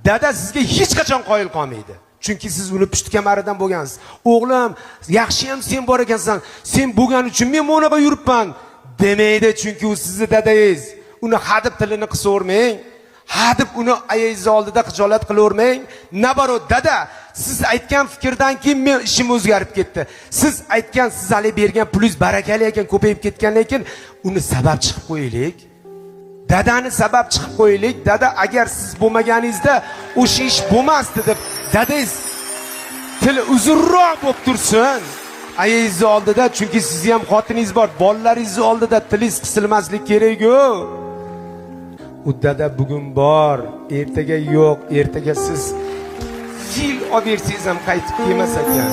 dada sizga hech qachon qoyil qolmaydi. Chunki siz uni pushti kamaridan bo'lgansiz. O'g'lim, yaxshiyam sen bor ekansan. Sen bo'lgan uchun men bunaqa yuribman demaydi, chunki u sizning dadangiz. Uni hadib tilini qisavermang. Hadib uni ayingiz oldida xijolat qilavermang. Nabaro dada, siz aytgan fikrdan keyin men ishim o'zgarib ketdi. Siz aytgan, siz hali bergan pulingiz barakali ekan, ko'payib ketgandan keyin uni sabab chiqib qo'yaylik. Dadani sabab chiqib qo'yaylik. Dada, agar siz bo'lmaganingizda o'sha ish bo'lmasdi deb dadangiz tili uzunroq bo'lib tursin. Ayingiz oldida, chunki sizning ham xotiningiz bor, bolalaringiz oldida tilingiz qisilmaslik kerak-ku. U dada bugun bor, ertaga yo'q, ertaga siz fil olib bersangiz ham qaytib kelmas ekan.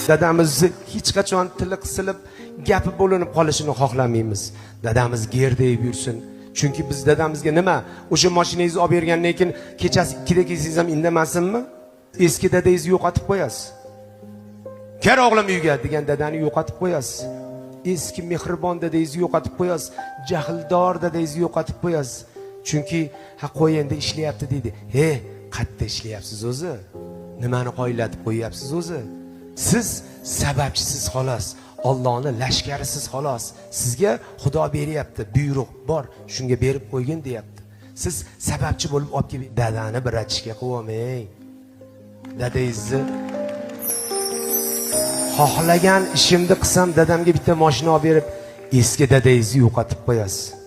Dadamizni hech qachon tili qisilib, gapi bo'linib qolishini xohlamaymiz. Dadamiz gerdayib yursin. Chunki biz dadamizga nima? O'sha mashinangizni olib bergandan keyin kechasi 2da kelsangiz ham indamasinmi? Eski dadangizni yo'qotib qo'yasiz. Kel o'g'lim uyga degan dadani yo'qotib qo'yasiz. Eski mehribon dadangizni yo'qotib qo'yasiz. Jahldor dadangizni yo'qotib qo'yasiz. Chunki ha qo'y endi ishlayapti deydi. He, qayerda ishlayapsiz o'zi? Nimani qoyillatib qo'yyapsiz o'zi? Siz sababchisiz xolos. Allohning lashkarisiz xolos. Sizga Xudo beryapti, buyruq bor, shunga berib qo'ygin deyapti. Siz sababchi bo'lib olib kelib dadani bir achishga qo'yamang. Dadangizni xohlagan ishimni qilsam dadamga bitta mashina olib berib, eski dadangizni yo'qotib qo'yasiz.